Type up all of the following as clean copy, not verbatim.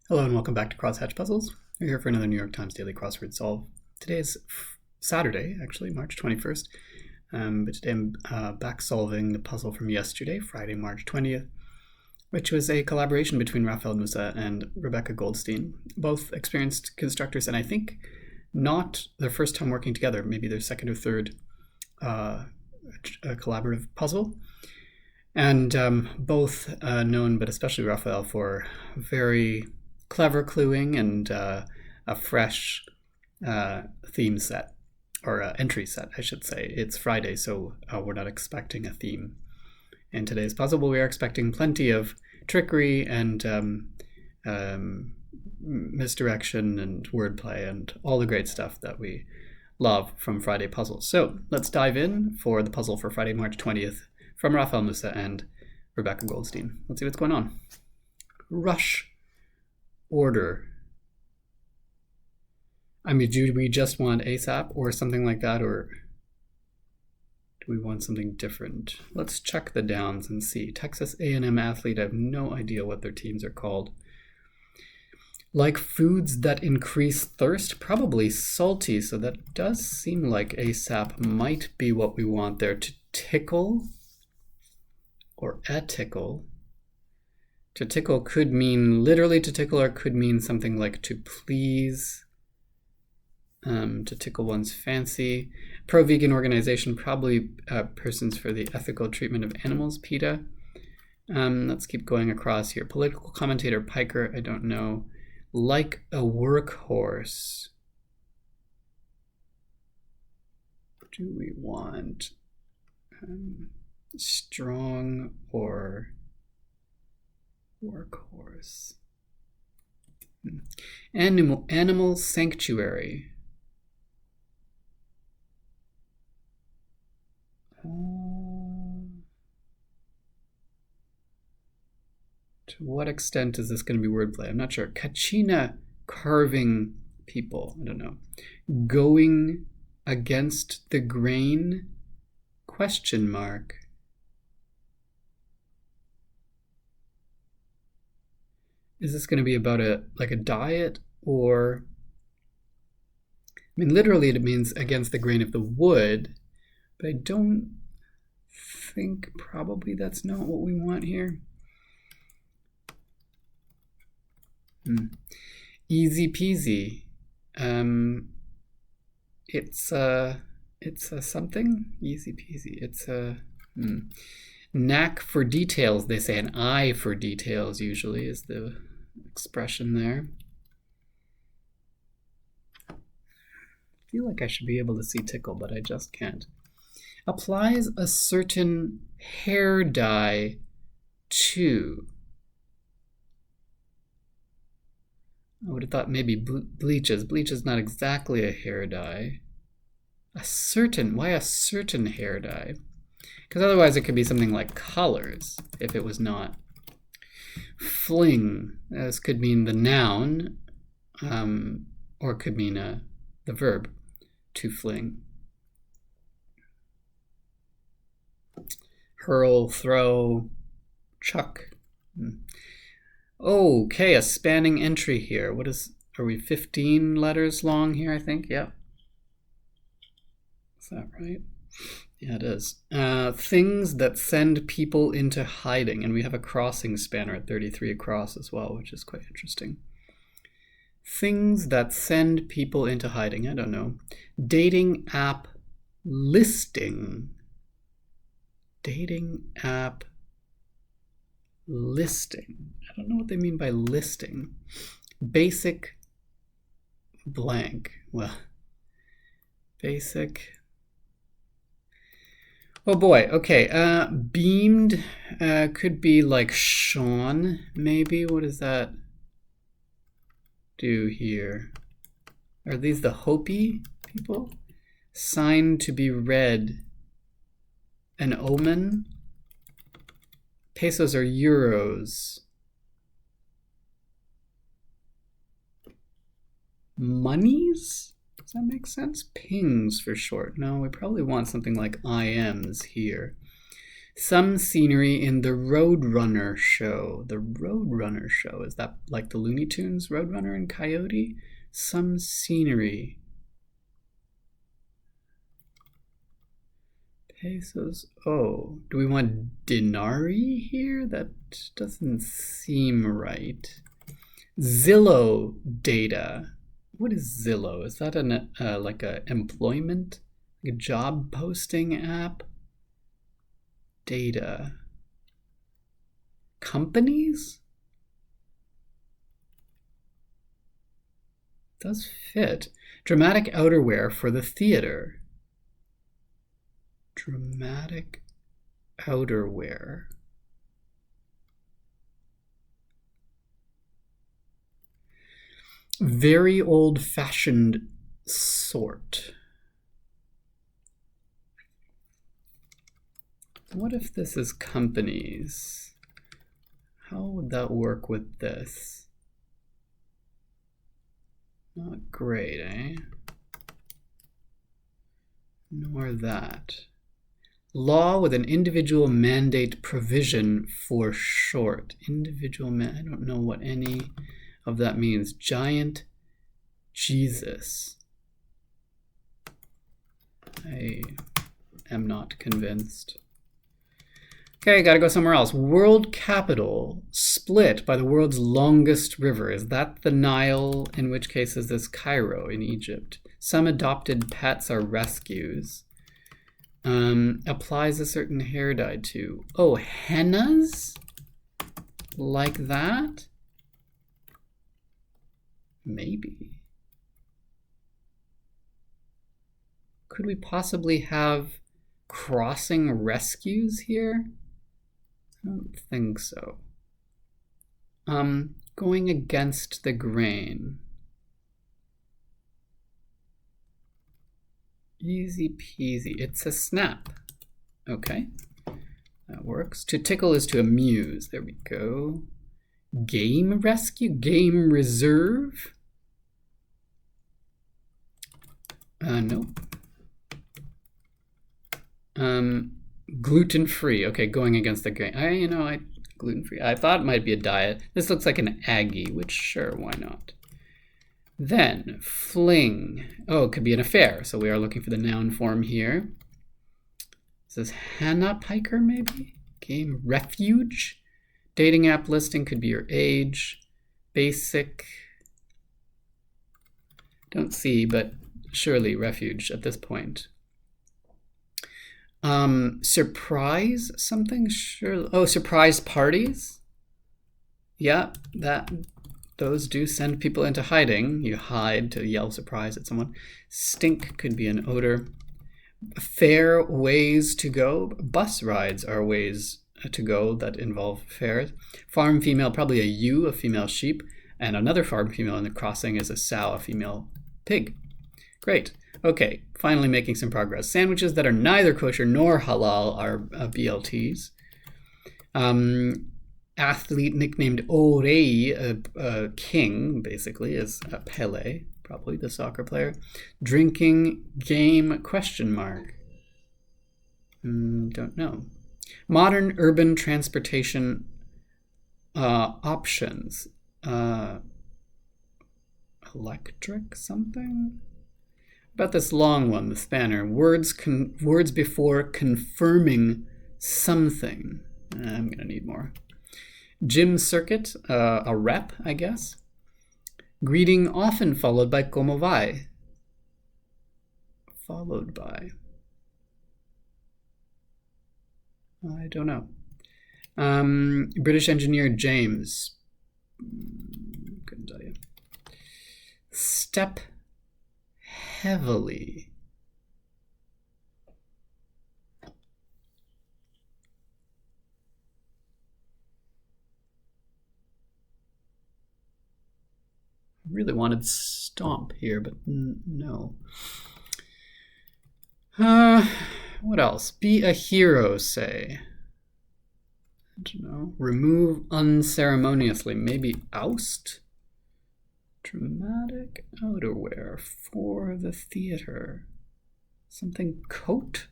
Hello and welcome back to Crosshatch Puzzles. We're here for another New York Times Daily Crossword Solve. Today is Saturday, actually, March 21st. But today I'm back solving the puzzle from yesterday, Friday, March 20th, which was a collaboration between Rafael Musa and Rebecca Goldstein, both experienced constructors, and I think not their first time working together, maybe their second or third collaborative puzzle. And both known, but especially Rafael, for very clever cluing and a fresh theme set, or entry set, I should say. It's Friday, so we're not expecting a theme in today's puzzle, but we are expecting plenty of trickery and misdirection and wordplay and all the great stuff that we love from Friday puzzles. So let's dive in for the puzzle for Friday, March 20th from Rafael Musa and Rebecca Goldstein. Let's see what's going on. Rush order. I mean, do we just want ASAP or something like that, or do we want something different? Let's check the downs and see. Texas A&M athlete, I have no idea what their teams are called. Like foods that increase thirst, probably salty, so that does seem like ASAP might be what we want there. To tickle or a tickle. To tickle could mean literally to tickle, or could mean something like to please, to tickle one's fancy. Pro-vegan organization, probably Persons for the Ethical Treatment of Animals, PETA. Let's keep going across here. Political commentator, piker, I don't know. Like a workhorse. Do we want strong or workhorse? Animal sanctuary. To what extent is this going to be wordplay? I'm not sure. Kachina carving people. I don't know. Going against the grain? Question mark. Is this going to be about a diet, or I mean literally it means against the grain of the wood, but I don't think probably that's not what we want here. Easy peasy. It's a something. Easy peasy. It's a knack for details. They say an eye for details usually is the expression there. I feel like I should be able to see tickle, but I just can't. Applies a certain hair dye to. I would have thought maybe bleaches. Bleach is not exactly a hair dye. Why a certain hair dye? Because otherwise it could be something like colors if it was not. Fling. This could mean the noun, or it could mean the verb, to fling. Hurl, throw, chuck. Okay, a spanning entry here. Are we 15 letters long here, I think? Yep. Is that right? Yeah, it is. Things that send people into hiding. And we have a crossing spanner at 33 across as well, which is quite interesting. Things that send people into hiding. I don't know. Dating app listing. Dating app listing. I don't know what they mean by listing. Basic blank. Well, basic. Oh boy, okay. Beamed could be like Sean, maybe. What does that do here? Are these the Hopi people? Sign to be read. An omen? Pesos are euros. Monies? Does that make sense? Pings for short. No, we probably want something like IMs here. Some scenery in the Roadrunner show. The Roadrunner show, is that like the Looney Tunes Roadrunner and Coyote? Some scenery. Pesos. Oh, do we want denarii here? That doesn't seem right. Zillow data. What is Zillow? Is that an like a employment, like a job posting app? Data. Companies? Does fit. Dramatic outerwear for the theater. Dramatic outerwear. Very old-fashioned sort. What if this is companies? How would that work with this? Not great, eh? Nor that. Law with an individual mandate provision for short. Individual I don't know what any of that means. Giant Jesus. I am not convinced. Okay, gotta go somewhere else. World capital split by the world's longest river. Is that the Nile? In which case is this Cairo in Egypt? Some adopted pets are rescues. Applies a certain hair dye to. Oh, hennas? Like that? Maybe. Could we possibly have crossing rescues here? I don't think so. Going against the grain. Easy peasy. It's a snap. Okay, that works. To tickle is to amuse. There we go. Game rescue? Game reserve? Nope. Gluten-free. Okay, going against the grain. Gluten-free. I thought it might be a diet. This looks like an Aggie, which sure, why not? Then, fling. Oh, it could be an affair. So we are looking for the noun form here. Is this Hannah Piker, maybe? Game refuge. Dating app listing could be your age. Basic. Don't see, but surely refuge at this point. Surprise something? Sure. Oh, surprise parties? Yeah, those do send people into hiding. You hide to yell surprise at someone. Stink could be an odor. Fair ways to go. Bus rides are ways to go that involve fares. Farm female, probably a ewe, a female sheep. And another farm female in the crossing is a sow, a female pig. Great. Okay, finally making some progress. Sandwiches that are neither kosher nor halal are BLTs. Athlete nicknamed Orei, a king, basically, is Pele, probably the soccer player. Drinking game, question mark. Don't know. Modern urban transportation options. Electric something? About this long one, the spanner. Words before confirming something. I'm going to need more. Gym circuit, a rep, I guess. Greeting often followed by como vai. Followed by. I don't know. British engineer James. Couldn't tell you. Step heavily. I really wanted stomp here, but no. What else? Be a hero, say. I don't know. Remove unceremoniously. Maybe oust? Dramatic outerwear for the theater. Something coat?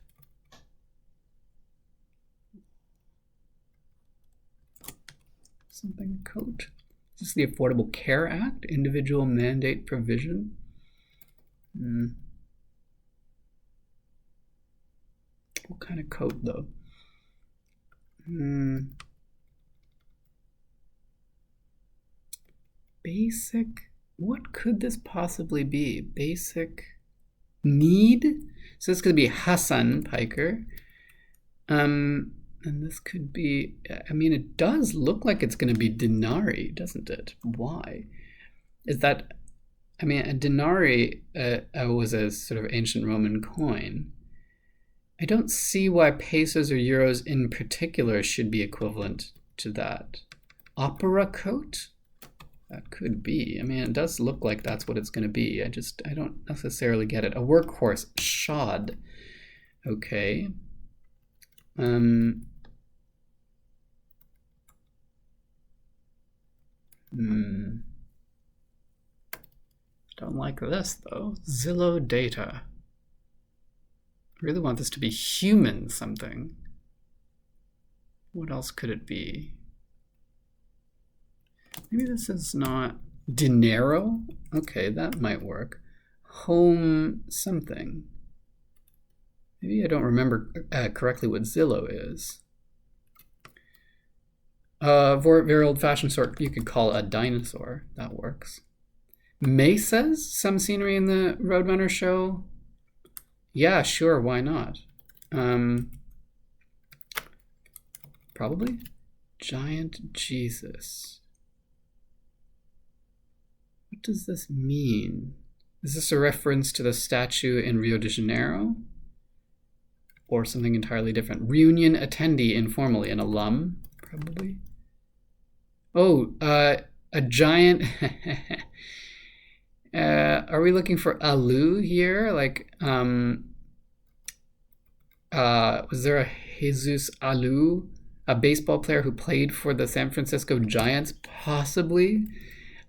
something coat. Is this the Affordable Care Act? Individual mandate provision? What kind of coat, though? Basic. What could this possibly be? Basic need? So this could be Hassan Piker. And this could be, I mean, it does look like it's going to be denarii, doesn't it? Why? Is that, I mean, a denarii was a sort of ancient Roman coin. I don't see why pesos or euros in particular should be equivalent to that. Opera coat? That could be. I mean, it does look like that's what it's going to be. I don't necessarily get it. A workhorse, shod. Okay. Don't like this, though. Zillow data. I really want this to be human something. What else could it be? Maybe this is not dinero. Okay, that might work. Home something. Maybe I don't remember correctly what Zillow is. Very old-fashioned sort you could call a dinosaur. That works. Mesas? Some scenery in the Roadrunner show? Yeah, sure, why not? Probably. Giant Jesus. What does this mean? Is this a reference to the statue in Rio de Janeiro? Or something entirely different? Reunion attendee informally, an alum, probably. Oh, a giant. Are we looking for Alu here? Like, was there a Jesus Alu, a baseball player who played for the San Francisco Giants? Possibly.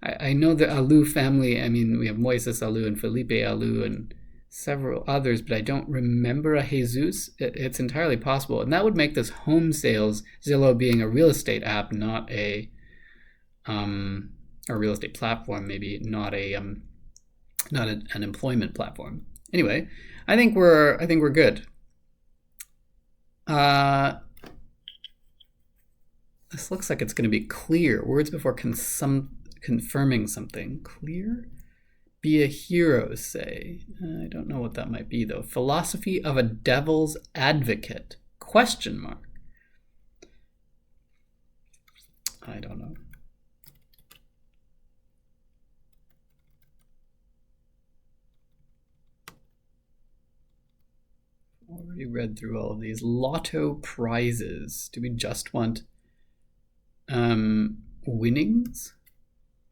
I know the Alu family. I mean, we have Moises Alu and Felipe Alu and several others, but I don't remember a Jesus. It's entirely possible. And that would make this home sales, Zillow being a real estate app, not a real estate platform, maybe not an employment platform. Anyway, I think we're good. This looks like it's going to be clear. Words before confirming something. Clear? Be a hero, say. I don't know what that might be, though. Philosophy of a devil's advocate? Question mark. I don't know. Already read through all of these. Lotto prizes. Do we just want winnings?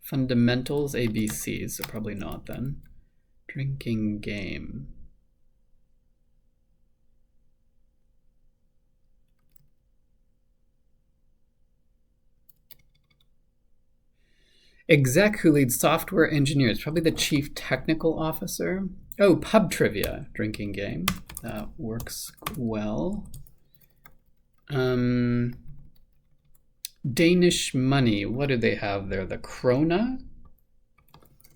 Fundamentals, ABCs, so probably not then. Drinking game. Exec who leads software engineers, probably the chief technical officer. Oh, pub trivia, drinking game. That works well. Danish money. What do they have there? The krona?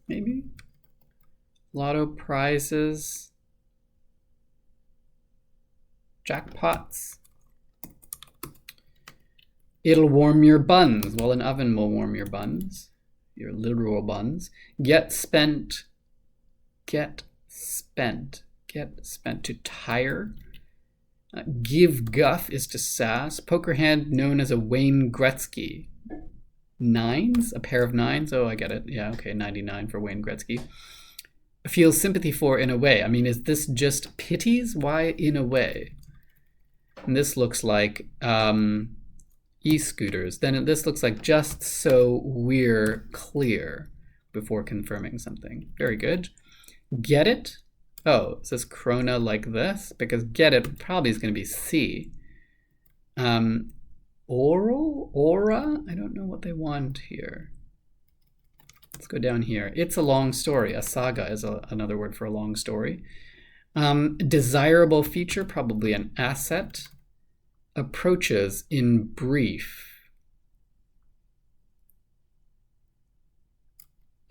Maybe? Lotto prizes. Jackpots. It'll warm your buns. Well, an oven will warm your buns. Your literal buns. Get spent. Get spent. Get spent. To tire. Give guff is to sass. Poker hand known as a Wayne Gretzky. Nines? A pair of nines? Oh, I get it. Yeah, okay, 99 for Wayne Gretzky. Feel sympathy for in a way. I mean, is this just pities? Why in a way? And this looks like e-scooters. Then this looks like just so we're clear before confirming something. Very good. Get it? Oh, is this krona like this? Because get it probably is going to be C. Oral? Aura? I don't know what they want here. Let's go down here. It's a long story. A saga is another word for a long story. Desirable feature, probably an asset. Approaches in brief.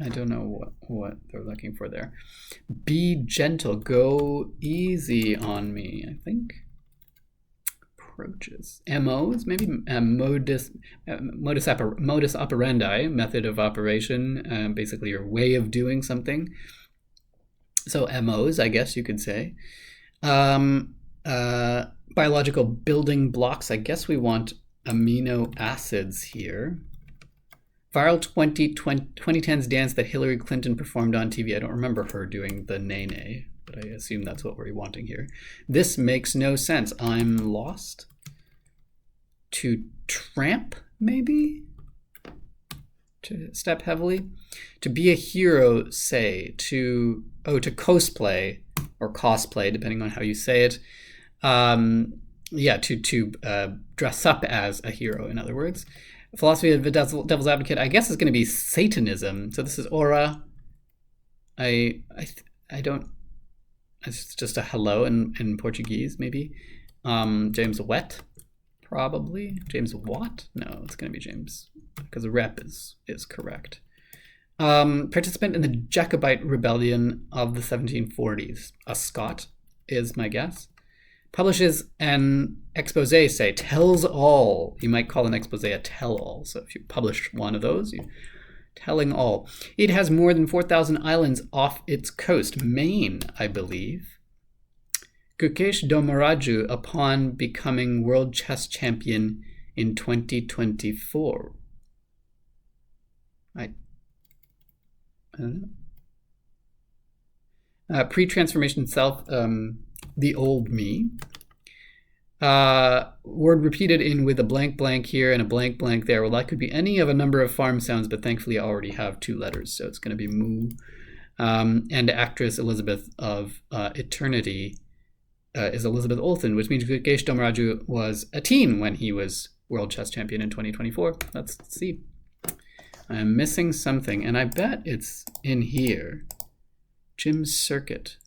I don't know what they're looking for there. Be gentle. Go easy on me, I think. Approaches. MOs, maybe modus operandi, method of operation, basically your way of doing something. So MOs, I guess you could say. Biological building blocks. I guess we want amino acids here. Viral 2010s dance that Hillary Clinton performed on TV. I don't remember her doing the nay, but I assume that's what we're wanting here. This makes no sense. I'm lost. To tramp, maybe? To step heavily? To be a hero, say. To cosplay or cosplay, depending on how you say it. To dress up as a hero, in other words. Philosophy of the Devil's Advocate, I guess, is going to be Satanism. So this is aura. I don't. It's just a hello in Portuguese, maybe. James Wet, probably. James Watt? No, it's going to be James, because the rep is correct. Participant in the Jacobite Rebellion of the 1740s. A Scot is my guess. Publishes an expose, say, tells all. You might call an expose a tell-all. So if you publish one of those, you're telling all. It has more than 4,000 islands off its coast. Maine, I believe. Gukesh Domoraju upon becoming world chess champion in 2024. I don't know. Pre-transformation self... the old me. Word repeated in with a blank blank here and a blank blank there. Well, that could be any of a number of farm sounds, but thankfully I already have 2 letters, so it's going to be moo. And actress Elizabeth of Eternity is Elizabeth Olsen, which means Gukesh Domoraju was a teen when he was world chess champion in 2024. Let's see. I'm missing something, and I bet it's in here. Jim's Circuit.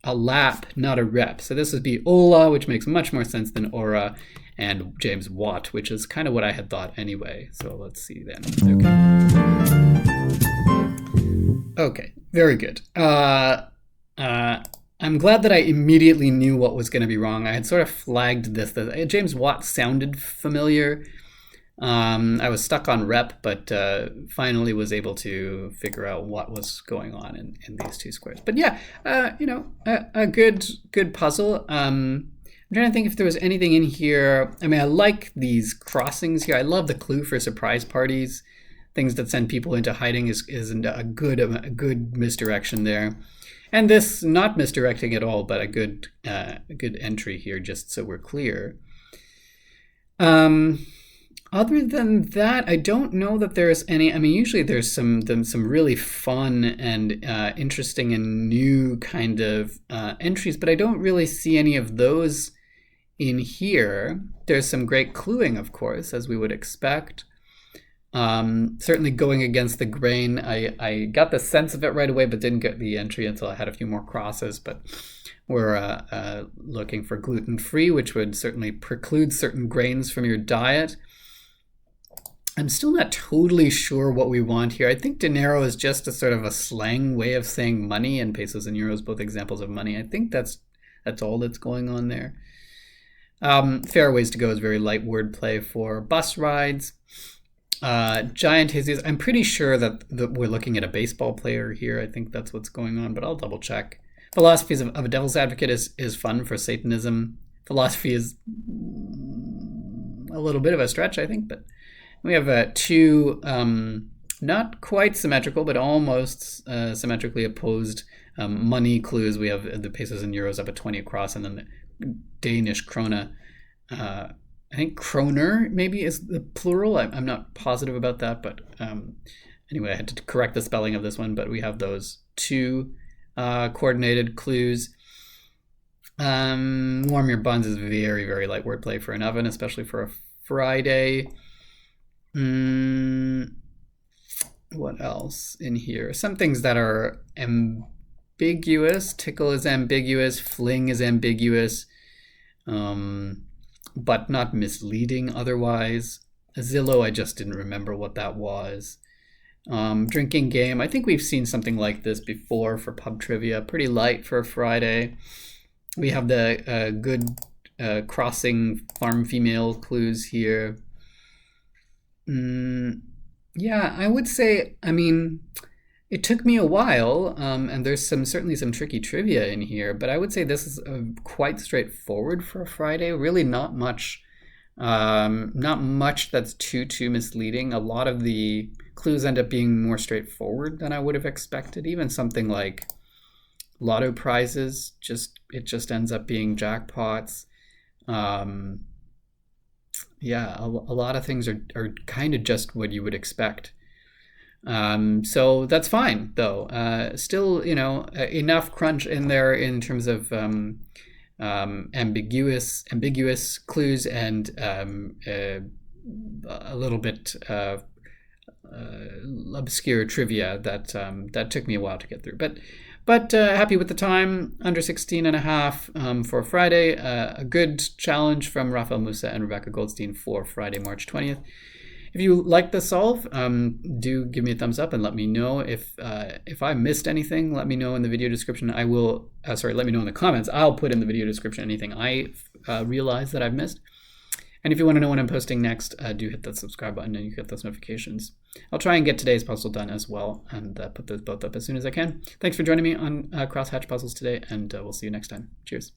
A lap, not a rep. So this would be Ola, which makes much more sense than Aura, and James Watt, which is kind of what I had thought anyway. So let's see then. Okay, very good. I'm glad that I immediately knew what was going to be wrong. I had sort of flagged this. James Watt sounded familiar. I was stuck on rep, but finally was able to figure out what was going on in these 2 squares. But yeah, a good puzzle. I'm trying to think if there was anything in here. I mean, I like these crossings here. I love the clue for surprise parties. Things that send people into hiding is a good misdirection there. And this, not misdirecting at all, but a good entry here, just so we're clear. Other than that, I don't know that there's any. I mean, usually there's some really fun and interesting and new kind of entries, but I don't really see any of those in here. There's some great cluing, of course, as we would expect. Certainly going against the grain. I got the sense of it right away, but didn't get the entry until I had a few more crosses. But we're looking for gluten-free, which would certainly preclude certain grains from your diet. I'm still not totally sure what we want here. I think dinero is just a sort of a slang way of saying money, and pesos and euros, both examples of money. I think that's all that's going on there. Fair Ways to Go is very light wordplay for bus rides. Giant Jesus. I'm pretty sure that we're looking at a baseball player here. I think that's what's going on, but I'll double check. Philosophies of a Devil's Advocate is fun for Satanism. Philosophy is a little bit of a stretch, I think, but we have 2 not quite symmetrical, but almost symmetrically opposed money clues. We have the pesos and euros up at 20 across, and then the Danish krona. I think kroner maybe is the plural. I'm not positive about that, but anyway, I had to correct the spelling of this one, but we have those 2 coordinated clues. Warm your buns is very, very light wordplay for an oven, especially for a Friday. What else in here? Some things that are ambiguous. Tickle is ambiguous. Fling is ambiguous, but not misleading otherwise. Zillow, I just didn't remember what that was. Drinking game. I think we've seen something like this before for pub trivia. Pretty light for a Friday. We have the good crossing farm female clues here. Yeah, I would say, I mean, it took me a while, and there's certainly some tricky trivia in here, but I would say this is quite straightforward for a Friday. Really not much that's too misleading. A lot of the clues end up being more straightforward than I would have expected. Even something like lotto prizes, it just ends up being jackpots. Yeah, a lot of things are kind of just what you would expect. So that's fine, though. Still, enough crunch in there in terms of ambiguous clues and a little bit obscure trivia that took me a while to get through. But happy with the time, under 16 and a half for Friday. A good challenge from Rafael, Musa, and Rebecca Goldstein for Friday, March 20th. If you like the solve, do give me a thumbs up and let me know if I missed anything. Let me know in the video description. I will, let me know in the comments. I'll put in the video description anything I realize that I've missed. And if you want to know when I'm posting next, do hit that subscribe button and you get those notifications. I'll try and get today's puzzle done as well and put those both up as soon as I can. Thanks for joining me on Crosshatch Puzzles today, and we'll see you next time. Cheers.